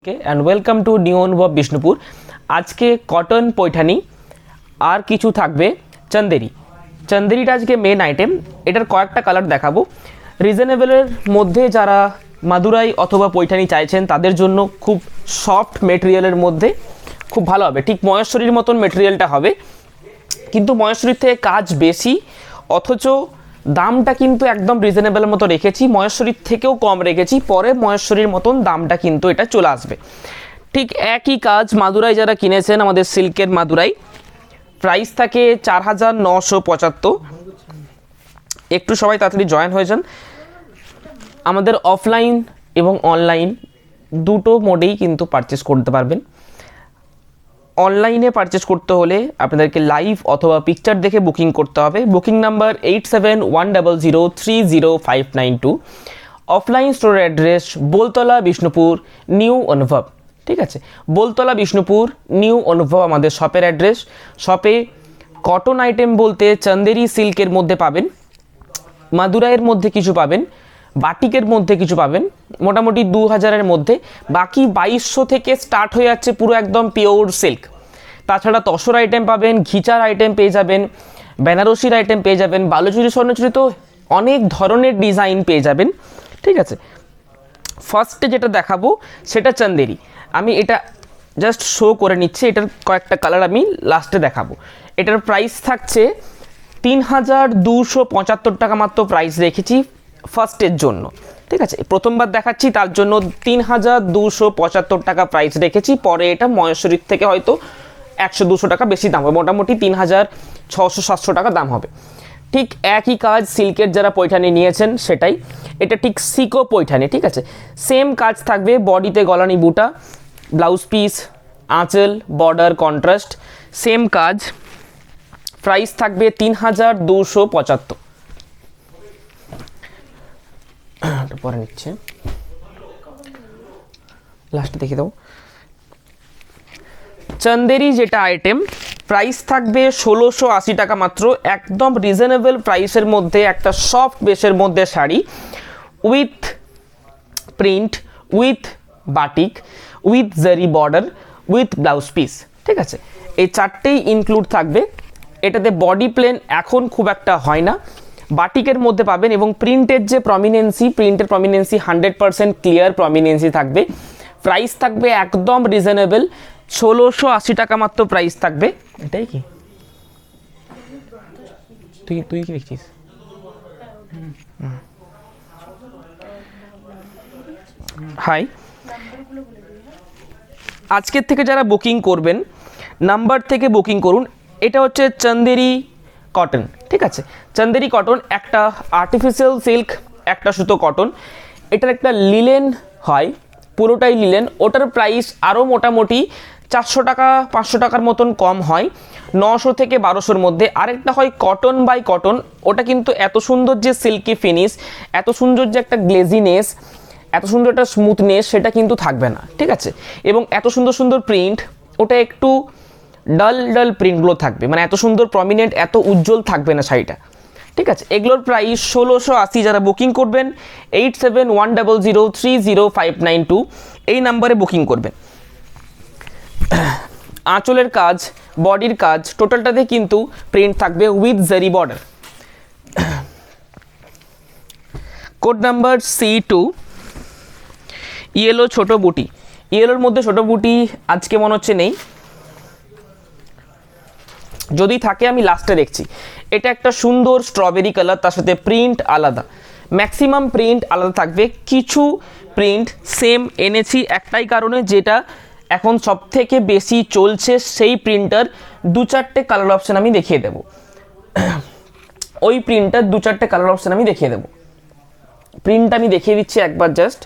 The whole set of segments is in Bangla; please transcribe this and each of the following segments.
and welcome to নিউ অনুভব বিষ্ণুপুর। আজকে কটন পৈঠানি আর কিছু থাকবে চন্দেরি। চন্দেরিটা আজকে মেন আইটেম। এটার কয়েকটা কালার দেখাবো। রিজনেবলের মধ্যে যারা মাদুরাই অথবা পৈঠানি চাইছেন তাদের জন্য খুব সফট মেটেরিয়ালের মধ্যে খুব ভালো হবে। ঠিক মহেশ্বরীর মতন মেটেরিয়ালটা হবে, কিন্তু মহেশ্বরীর থেকে কাজ বেশি, অথচ দামটা কিন্তু একদম রিজনেবলের মতো রেখেছি। মহেশ্বরীর থেকেও কম রেখেছি, পরে মহেশ্বরীর মতন দামটা কিন্তু এটা চলে আসবে। ঠিক একই কাজ মাদুরাই যারা কিনেছেন, আমাদের সিল্কের মাদুরাই প্রাইস থাকে 4975। একটু সবাই তাড়াতাড়ি জয়েন হয়ে যান। আমাদের অফলাইন এবং অনলাইন দুটো মোডেই কিন্তু পারচেস করতে পারবেন। অনলাইনে পারচেস করতে হলে আপনাদেরকে লাইভ অথবা পিকচার দেখে বুকিং করতে হবে। Booking number 8710030592। অফলাইন স্টোরের অ্যাড্রেস বোলতলা বিষ্ণুপুর নিউ অনুভব। ঠিক আছে, বোলতলা বিষ্ণুপুর নিউ অনুভব আমাদের শপের অ্যাড্রেস। শপে কটন আইটেম বলতে চন্দেরি সিল্কের মধ্যে পাবেন, মাদুরাইয়ের মধ্যে কিছু পাবেন, বাটিকের মধ্যে কিছু পাবেন, মোটামুটি 2000-এর মধ্যে। বাকি 2200 থেকে স্টার্ট হয়ে যাচ্ছে পুরো একদম পিওর সিল্ক। তাছাড়া তসর আইটেম পাবেন, ঘিচার আইটেম পেয়ে যাবেন, বেনারসির আইটেম পেয়ে যাবেন, বালুচুরি স্বর্ণচুরি, তো অনেক ধরনের ডিজাইন পেয়ে যাবেন। ঠিক আছে, ফার্স্টে যেটা দেখাবো সেটা চন্দেরি। আমি এটা জাস্ট শো করে নিচ্ছি, এটার কয়েকটা কালার আমি লাস্টে দেখাবো। এটার প্রাইস থাকছে 3275 টাকা মাত্র প্রাইস রেখেছি ফার্স্টের জন্য। ঠিক আছে, প্রথমবার দেখাচ্ছি তার জন্য 3275 টাকা প্রাইস রেখেছি। পরে এটা মহেশ্বরীর থেকে হয়তো 100-200 টাকা বেশি দাম হবে, মোটামুটি 3600-700 টাকা দাম হবে। ঠিক একই কাজ সিল্কের যারা পৈঠানি নিয়েছেন সেটাই, এটা ঠিক সিকো পৈঠানি। ঠিক আছে, সেম কাজ থাকবে, বডিতে গলানি বুটা, ব্লাউজ পিস, আঁচল, বর্ডার, কন্ট্রাস্ট, সেম কাজ। প্রাইস থাকবে 3275। পরে নিচ্ছে, লাস্টে দেখে দেবো। চন্দেরি যেটা আইটেম প্রাইস থাকবে 1680 টাকা মাত্র। একদম রিজনেবল প্রাইসের মধ্যে একটা সফট বেসের মধ্যে sari, with print, with batik, with জারি বর্ডার, উইথ ব্লাউজ পিস। ঠিক আছে, এই চারটেই ইনক্লুড থাকবে। এটাতে বডি প্লেন এখন খুব একটা হয় না, বাটিকের মধ্যে পাবেন, এবং প্রিন্টের যে প্রমিনেন্সি, প্রিন্টের প্রমিনেন্সি 100% ক্লিয়ার প্রমিনেন্সি থাকবে। প্রাইস থাকবে একদম রিজনেবল 1680 টাকা মাত্র প্রাইস থাকবে। এটাই কি তুই কি দেখছিস? হাই, আজকের থেকে যারা বুকিং করবেন নাম্বার থেকে বুকিং করুন। এটা হচ্ছে চন্দেরি কটন। ঠিক আছে, চন্দেরি কটন একটা আর্টিফিশিয়াল সিল্ক, একটা সুতো কটন। এটার একটা লিলেন হয়, পুরোটাই লিলেন। ওটার প্রাইস আরও মোটামুটি 400 টাকা 500 টাকার মতন কম হয়, 900 থেকে 1200-র মধ্যে। আরেকটা হয় কটন বাই কটন, ওটা কিন্তু এত সুন্দর যে সিল্কি ফিনিশ, এত সুন্দর যে একটা গ্লেজিনেস, এত সুন্দর একটা স্মুথনেস, সেটা কিন্তু থাকবে না। ঠিক আছে, এবং এত সুন্দর সুন্দর প্রিন্ট, ওটা একটু ডাল ডাল প্রিন্টগুলো থাকবে, মানে এত সুন্দর প্রমিনেন্ট, এত উজ্জ্বল থাকবে না শাড়িটা। ঠিক আছে, এগুলোর প্রাইস 1680। যারা বুকিং করবেন 8710030592 এই নাম্বারে বুকিং করবেন। আঁচলের কাজ, বডির কাজ, টোটালটাতে কিন্তু প্রিন্ট থাকবে উইথ জারি border. Code number C2, yellow ছোট বুটি। ইয়েলোর মধ্যে ছোট বুটি আজকে মনে হচ্ছে নেই, যদি থাকে আমি লাস্টে দেখছি। এটা একটা সুন্দর স্ট্রবেরি কালার, তার সাথে প্রিন্ট আলাদা, ম্যাক্সিমাম প্রিন্ট আলাদা থাকবে। কিছু প্রিন্ট সেম এনেছি একটাই কারণে, যেটা এখন সব থেকে বেশি চলছে সেই প্রিন্টার 2-4টে কালার অপশান আমি দেখিয়ে দেবো। ওই প্রিন্টার 2-4টে কালার অপশান আমি দেখিয়ে দেবো। প্রিন্ট আমি দেখিয়ে দিচ্ছি একবার জাস্ট।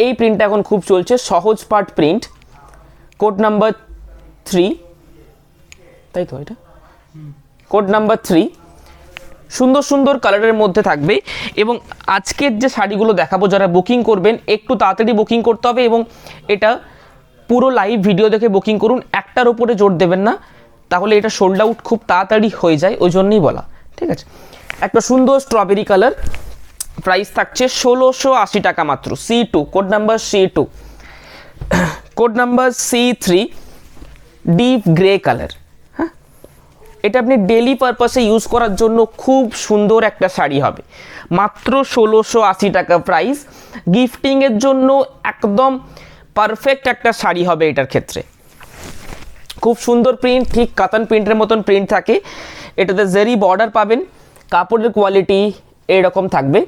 এই প্রিন্টটা এখন খুব চলছে, সহজ পাট প্রিন্ট, কোড নাম্বার 3, তাই তো এটা কোড নাম্বার 3। সুন্দর সুন্দর কালারের মধ্যে থাকবে। এবং আজকের যে শাড়িগুলো দেখাবো, যারা বুকিং করবেন একটু তাড়াতাড়ি বুকিং করতে হবে, এবং এটা পুরো লাইভ ভিডিও দেখে বুকিং করুন। একটার উপরে জোর দেবেন না, তাহলে এটা সোল্ড আউট খুব তাড়াতাড়ি হয়ে যায়, ওই জন্যই বলা। ঠিক আছে, একটা সুন্দর স্ট্রবেরি কালার, প্রাইস থাকছে 1680 টাকা মাত্র। C2, code number C2। Code number C3 deep grey colour. হ্যাঁ, এটা আপনি ডেলি পারপাসে ইউজ করার জন্য খুব সুন্দর একটা শাড়ি হবে। মাত্র 1680 টাকা প্রাইস। গিফটিংয়ের জন্য একদম পারফেক্ট একটা শাড়ি হবে এটার ক্ষেত্রে। খুব সুন্দর প্রিন্ট, ঠিক কাতান প্রিন্টের মতন প্রিন্ট থাকে। এটাতে জেরি বর্ডার পাবেন, কাপড়ের কোয়ালিটি এরকম থাকবে।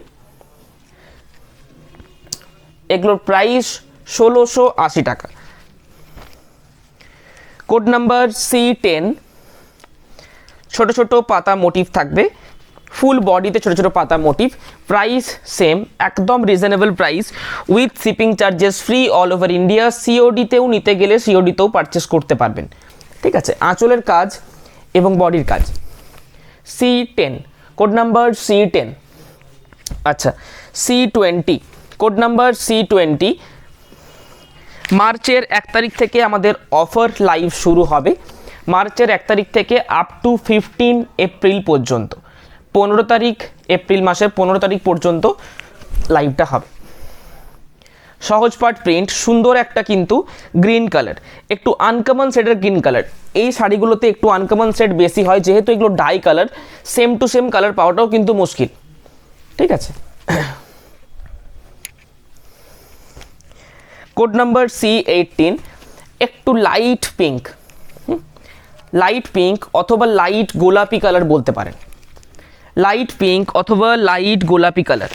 এগুলোর প্রাইস 1680 টাকা। কোড নাম্বার C10 ছোট ছোট পাতা মোটিভ থাকবে, ফুল বডিতে ছোট ছোট পাতা মোটিভ। প্রাইস সেম, একদম reasonable price, with shipping charges free all over India. সিওডিতেও নিতে গেলে সিওডিতেও পারচেস করতে পারবেন। ঠিক আছে, আঁচলের কাজ এবং বডির কাজ। C10 code number C10। আচ্ছা, C20 কোড নাম্বার C20। মার্চের 1 তারিখ থেকে আমাদের অফার লাইভ শুরু হবে। মার্চের 1 তারিখ থেকে আপ টু 15 এপ্রিল পর্যন্ত, 15 তারিখ, এপ্রিল মাসের 15 তারিখ পর্যন্ত লাইভটা হবে। সহজ পাট প্রিন্ট, সুন্দর একটা কিন্তু গ্রিন কালার, একটু আনকমন শেডের গ্রিন কালার। এই শাড়িগুলোতে একটু আনকমন শেড বেশি হয়, যেহেতু এগুলো dye colour, same to same colour পাওয়াটাও কিন্তু মুশকিল। ঠিক আছে, কোড নাম্বার C18 একটু লাইট পিঙ্ক, লাইট পিঙ্ক অথবা লাইট গোলাপি কালার বলতে পারেন। লাইট পিঙ্ক অথবা লাইট গোলাপি কালার।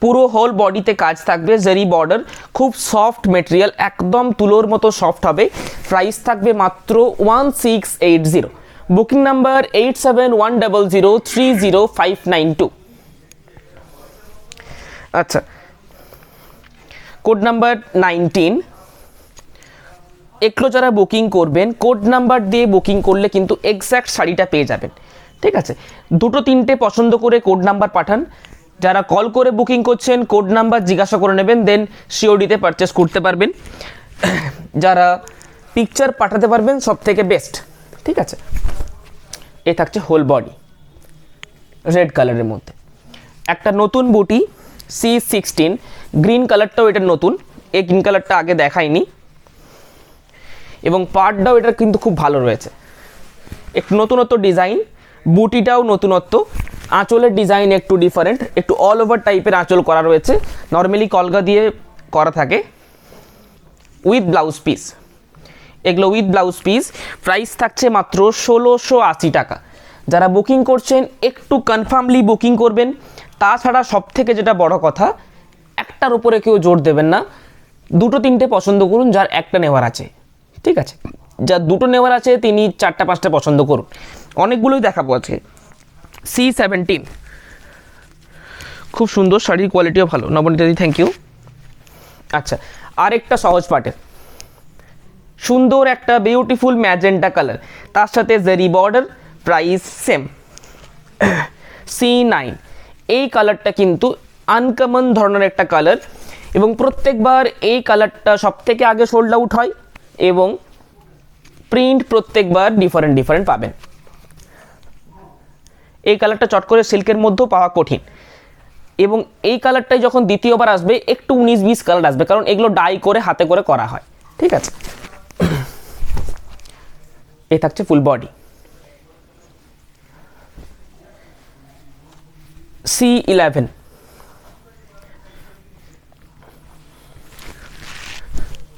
পুরো হোল বডিতে কাজ থাকবে, জেরি বর্ডার, খুব সফট মেটেরিয়াল, একদম তুলোর মতো সফট হবে। প্রাইস থাকবে মাত্র 1680। Booking number 8710030592। আচ্ছা, কোড নাম্বার 19। এগুলো যারা বুকিং করবেন, কোড নাম্বার দিয়ে বুকিং করলে কিন্তু এক্স্যাক্ট শাড়িটা পেয়ে যাবেন। ঠিক আছে, 2-3টে পছন্দ করে কোড নাম্বার পাঠান। যারা কল করে বুকিং করছেন, কোড নাম্বার জিজ্ঞাসা করে নেবেন, দেন সিওডিতে পারচেস করতে পারবেন। যারা পিকচার পাঠাতে পারবেন সব থেকে বেস্ট। ঠিক আছে, এ থাকছে হোল বডি রেড কালারের মধ্যে। একটা নতুন বুটি C16 গ্রিন কালারটাও এটা নতুন, এই গ্রিন কালারটা আগে দেখাইনি, এবং পার্টটাও এটা কিন্তু খুব ভালো রয়েছে। একটু নতুনত্ব ডিজাইন, বুটিটাও নতুনত্ব, আঁচলের ডিজাইন একটু ডিফারেন্ট, একটু অল ওভার টাইপের আঁচল করা রয়েছে, নর্মালি কলগা দিয়ে করা থাকে, উইথ ব্লাউজ পিস। এগুলো উইথ ব্লাউজ পিস। প্রাইস থাকছে মাত্র 1680 টাকা। যারা বুকিং করছেন একটু কনফার্মলি বুকিং করবেন। তাছাড়া সব থেকে যেটা বড় কথা, একটার উপরে কেউ জোর দেবেন না, 2-3টে পছন্দ করুন যার একটা নেওয়ার আছে। ঠিক আছে, যার 2টো নেওয়ার আছে তিনি 4টা-5টা পছন্দ করুন। অনেকগুলোই দেখাবো আজকে। C17 খুব সুন্দর, শাড়ির কোয়ালিটিও ভালো। নবনীতাদি থ্যাংক ইউ। আচ্ছা, আরেকটা সহজ পাটের সুন্দর একটা বিউটিফুল ম্যাজেন্টা কালার, তার সাথে Jerry border. Price same, C9। এই কালারটা কিন্তু আনকমন ধরনের একটা কালার, এবং প্রত্যেকবার এই কালারটা সব থেকে আগে সোল্ড আউট হয়, এবং প্রিন্ট প্রত্যেকবার ডিফারেন্ট পাবেন। এই কালারটা চট করে সিল্কের মধ্যেও পাওয়া কঠিন, এবং এই কালারটাই যখন দ্বিতীয়বার আসবে একটু 19-20 কালার আসবে, কারণ এগুলো ডাই করে হাতে করে করা হয়। ঠিক আছে, এই থাকছে ফুল বডি। C11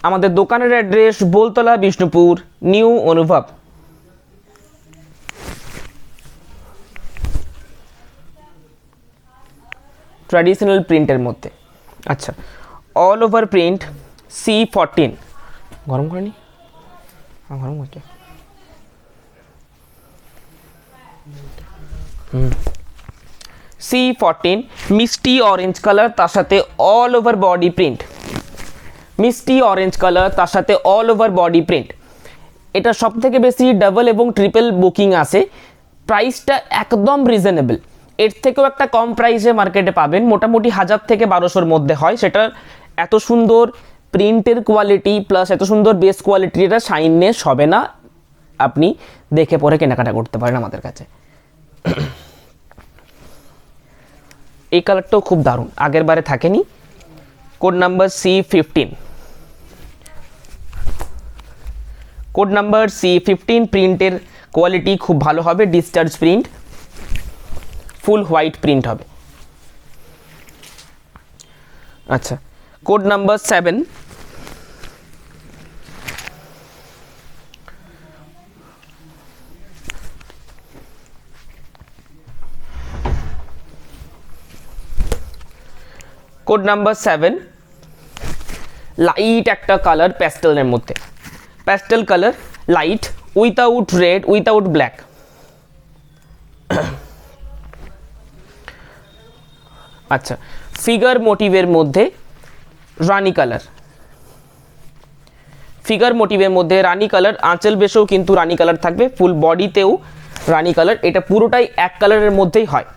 আমাদের দোকানের অ্যাড্রেস বোলতলা, বিষ্ণুপুর, নিউ অনুভব। ট্র্যাডিশনাল প্রিন্টের মধ্যে। আচ্ছা, অল ওভার প্রিন্ট C14। গরম করেনি, গরম করছে। C14 মিষ্টি অরেঞ্জ কালার, তার সাথে অল ওভার বডি প্রিন্ট। মিষ্টি অরেঞ্জ কালার, তার সাথে অল ওভার বডি প্রিন্ট। এটা সব থেকে বেশি ডাবল এবং ট্রিপল বুকিং আসে। প্রাইসটা একদম রিজনেবল, এর থেকেও একটা কম প্রাইসে মার্কেটে পাবেন, মোটামুটি 1000 থেকে 1200-র মধ্যে হয়। সেটা এত সুন্দর প্রিন্টের কোয়ালিটি প্লাস এত সুন্দর বেস কোয়ালিটির এটা শাইননেস হবে না, আপনি দেখে পরে কেনাকাটা করতে পারেন আমাদের কাছে। এই কালারটাও খুব দারুণ, আগের বারে থাকেনি। Code number C15। Code number C15 প্রিন্টের কোয়ালিটি খুব ভালো হবে, ডিসচার্জ প্রিন্ট, ফুল হোয়াইট প্রিন্ট হবে। আচ্ছা, code number 7, code number 7 light একটা কালার প্যাস্টেলের মধ্যে, pastel colour light, without red, without black. আচ্ছা, ফিগার মোটিভের মধ্যে রানী কালার, ফিগার মোটিভের মধ্যে রানী কালার, আঁচল বেশেও কিন্তু রানী কালার থাকবে, ফুল বডিতেও রানী কালার, এটা পুরোটাই এক কালারের মধ্যেই হয়।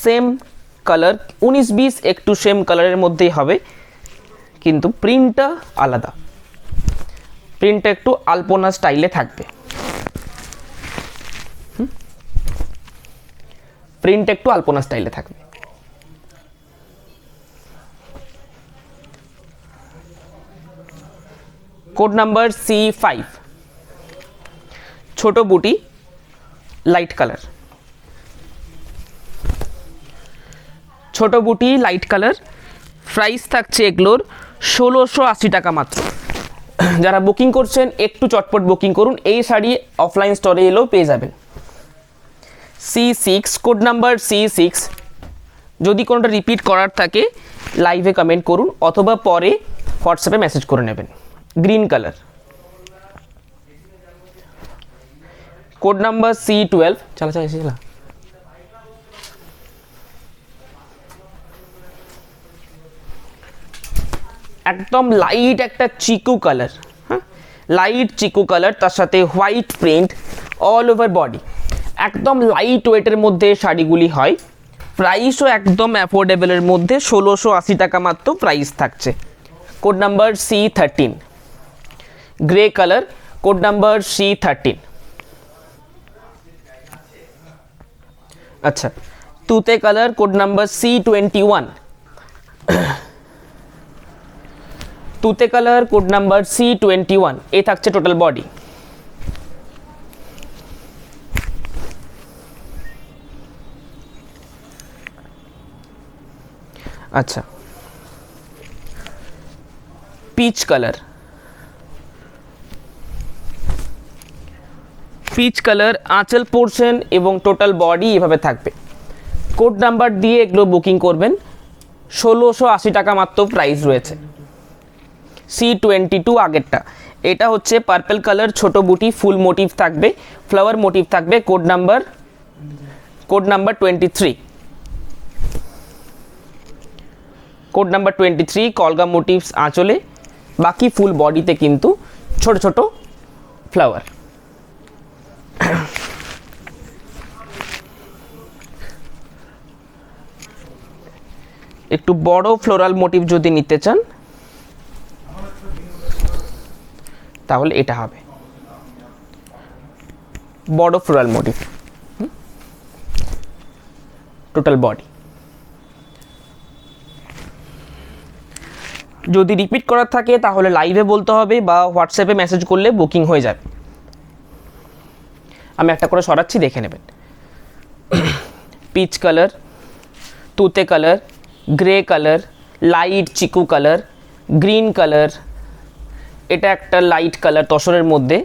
সেম কালার 19-20 একটু সেম কালারের মধ্যেই হবে, কিন্তু প্রিন্টটা আলাদা, প্রিন্টটা একটু আলপনা স্টাইলে থাকবে, প্রিন্ট একটু আলপনা স্টাইলে থাকবে। কোড নাম্বার C5 ছোট বুটি লাইট কালার, ছোট বুটি লাইট কালার, প্রাইস থাকছে এগুলোর 1680 টাকা মাত্র। যারা বুকিং করছেন একটু চটপট বুকিং করুন, এই শাড়ি অফলাইন স্টোরে এলেও পেয়ে যাবেন। C6 কোড নাম্বার C6, যদি কোনোটা রিপিট করার থাকে লাইভে কমেন্ট করুন অথবা পরে হোয়াটসঅ্যাপে মেসেজ করে নেবেন। Green colour, code number C12, চলা চলা চলা, একদম লাইট একটা চিকু কালার, হ্যাঁ লাইট চিকু কালার, তার সাথে white print all over body, একদম লাইট ওয়েটের মধ্যে শাড়িগুলি হয়। প্রাইসও একদম অ্যাফোর্ডেবলের মধ্যে, 1680 টাকা মাত্র প্রাইস থাকছে। Code number C13 grey colour, code number C13। আচ্ছা, তুতে কালার, কোড নাম্বার C21, তুতে কালার, কোড নাম্বার C21, এই থাকছে টোটাল বডি। আচ্ছা, পিচ কালার, পিচ কালার, আঁচল পোর্শন এবং টোটাল বডি এভাবে থাকবে। কোড নাম্বার দিয়ে এগুলো বুকিং করবেন, 1680 টাকা মাত্র প্রাইস রয়েছে। C22 আগেরটা, এটা হচ্ছে পার্পল কালার, ছোট বুটি, ফুল মোটিভ থাকবে, ফ্লাওয়ার মোটিভ থাকবে। কোড নাম্বার 23, কোড নাম্বার 23 কলগা মোটিভস আঁচলে, বাকি ফুল বডিতে কিন্তু ছোট ছোট ফ্লাওয়ার। একটু বড় ফ্লোরাল মোটিভ যদি নিতে চান তাহলে এটা হবে বড় ফ্লোরাল মোটিভ, টোটাল বডি। যদি রিপিট করার থাকে তাহলে লাইভে বলতে হবে বা হোয়াটসঅ্যাপে মেসেজ করলে বুকিং হয়ে যাবে। আমি একটা করে সরাচ্ছি, দেখে নেবেন। পিচ কালার, তুতে কালার, গ্রে কালার, লাইট চিকু কালার, গ্রিন কালার, এটা একটা লাইট কালার তসরের মধ্যে,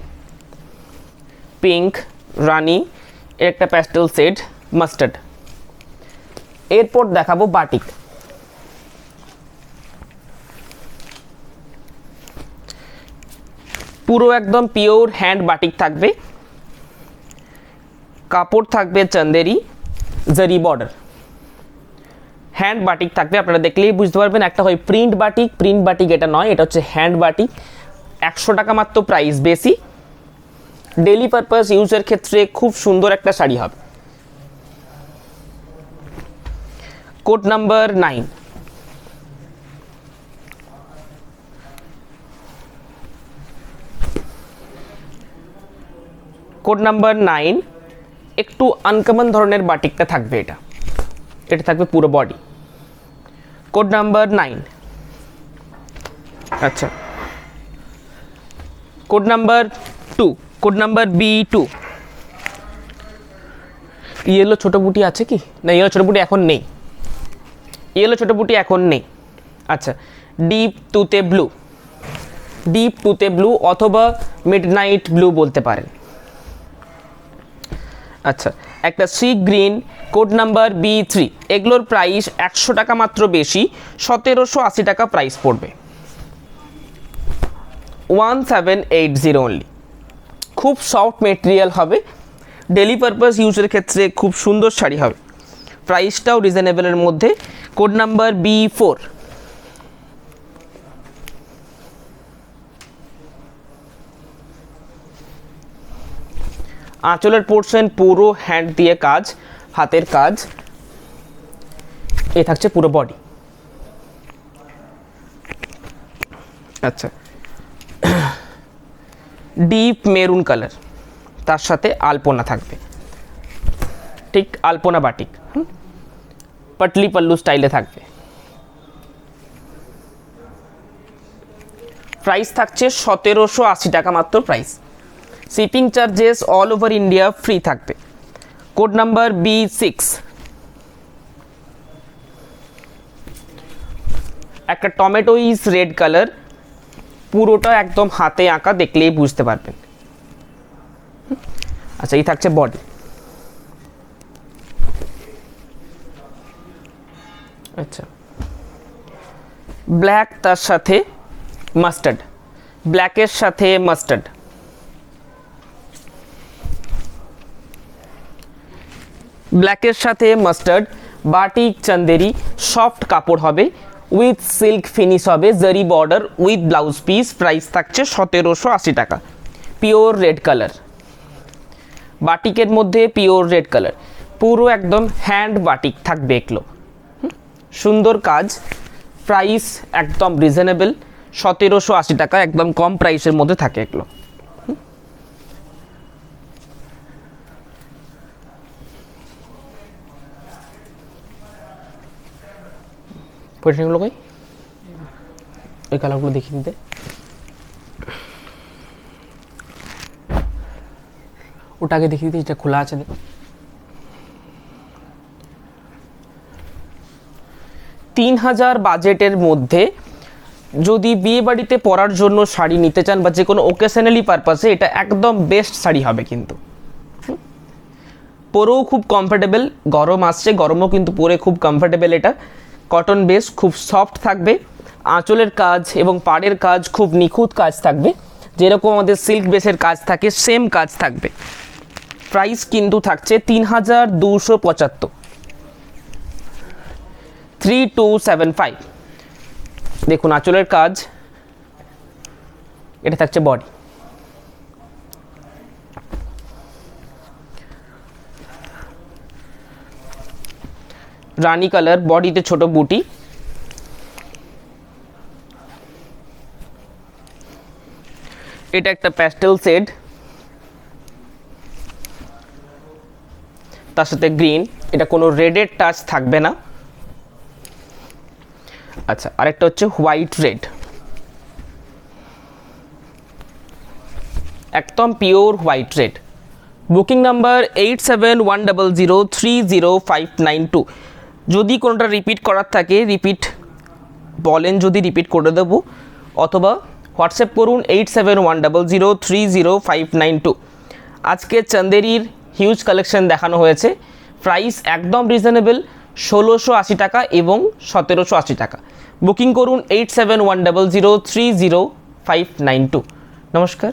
পিঙ্ক, রানি, এর একটা প্যাস্টেল শেড, মাস্টার্ড। এরপর দেখাবো বাটিক। পুরো একদম পিওর হ্যান্ড বাটিক থাকবে, কাপড় থাকবে চন্দেরি, জারি বর্ডার, হ্যান্ড বাটিক থাকবে। আপনারা দেখলেই বুঝতে পারবেন একটা হয় প্রিন্ট বাটিক, প্রিন্ট বাটিক এটা নয়, এটা হচ্ছে হ্যান্ড বাটিক। 100 টাকা মাত্র প্রাইস বেশি, ডেলি পারপাস ইউজের ক্ষেত্রে খুব সুন্দর একটা শাড়ি হবে। কোড নাম্বার 9, কোড নাম্বার 9 একটু আনকমন ধরনের বাটিকটা থাকবে, এটা থাকবে পুরো বডি। Code number 9। আচ্ছা, code number 2, code number B2। Yellow ছোটো বুটি আছে কি না? ইয়েলো ছোটো বুটি এখন নেই, ইয়েলো ছোটো বুটি এখন নেই। আচ্ছা, ডিপ তুতে ব্লু, ডিপ তুতে ব্লু অথবা মিডনাইট ব্লু বলতে পারেন। আচ্ছা, একটা sea green, code number B3। এগুলোর প্রাইস 100 টাকা মাত্র বেশি, 1780 টাকা প্রাইস পড়বে। 1780 অনলি। খুব সফট মেটেরিয়াল হবে, ডেলি পারপাস ইউজের ক্ষেত্রে খুব সুন্দর শাড়ি হবে, প্রাইসটাও রিজনেবলের মধ্যে। Code number B4। আঁচলের পোর্শন পুরো হ্যান্ড দিয়ে কাজ, হাতের কাজ, এ থাকছে পুরো বডি। আচ্ছা, ডিপ মেরুন কালার, তার সাথে আলপনা থাকবে, ঠিক আলপনা বাটিক, পাটলি পাল্লু স্টাইলে থাকবে। প্রাইস থাকছে 1780 টাকা মাত্র price. Shipping charges all over India free থাকবে। Code number B6। একটা টমেটো ইজ রেড কালার, পুরোটা একদম হাতে আঁকা, দেখলেই বুঝতে পারবেন। আচ্ছা, এই থাকছে বডি। আচ্ছা, ব্ল্যাক তার সাথে মাস্টার্ড, ব্ল্যাকের সাথে মাস্টার্ড। ব্ল্যাকের সাথে মাস্টার্ড, বাটিক চান্দেরি, সফট কাপড় হবে, উইথ সিল্ক ফিনিশ হবে, জারি border with blouse piece. Price থাকছে 1780 টাকা। পিওর রেড কালার, বাটিকের মধ্যে পিওর রেড কালার, পুরো একদম হ্যান্ড বাটিক থাকবে এগুলো, সুন্দর কাজ। প্রাইস একদম রিজনেবল, 1780 টাকা, একদম কম প্রাইসের মধ্যে থাকে এগুলো। পজিশনগুলো কই, ওই কালারগুলো দেখিয়ে দিতে। ওটাকে দেখিয়ে দিতে, যেটা খোলা আছে। দেখো, 3000 বাজেটের মধ্যে যদি বিয়ে বাড়িতে পরার জন্য শাড়ি নিতে চান বা যে কোনো ওকেশনালি পারপাসে, এটা একদম বেস্ট শাড়ি হবে। কিন্তু পরেও খুব কমফোর্টেবল, গরম আসছে, গরমও কিন্তু পরে খুব কমফোর্টেবল। এটা কটন বেস, খুব সফট থাকবে, আঁচলের কাজ এবং পাড়ের কাজ খুব নিখুঁত কাজ থাকবে, যেরকম আমাদের সিল্ক বেসের কাজ থাকে সেম কাজ থাকবে। প্রাইস কিন্তু থাকছে 3275, 3275। দেখুন আঁচলের কাজ, এটা থাকছে বডি। রানী কালার, বডিতে ছোট বুটি, এটা একটা প্যাস্টেল শেড, তার সাথে গ্রিন, এটা কোনো রেডের টাচ থাকবে না। আচ্ছা, আরেকটা হচ্ছে হোয়াইট রেড, একদম pure white red. Booking number 8710030592। যদি কোনোটা রিপিট করার থাকে রিপিট বলেন, যদি রিপিট করে দেবো, অথবা হোয়াটসঅ্যাপ করুন 8710030592। আজকে চান্দেরির হিউজ কালেকশন দেখানো হয়েছে, প্রাইস একদম রিজনেবল, 1680 টাকা এবং 1780 টাকা। বুকিং করুন 8710030592। নমস্কার।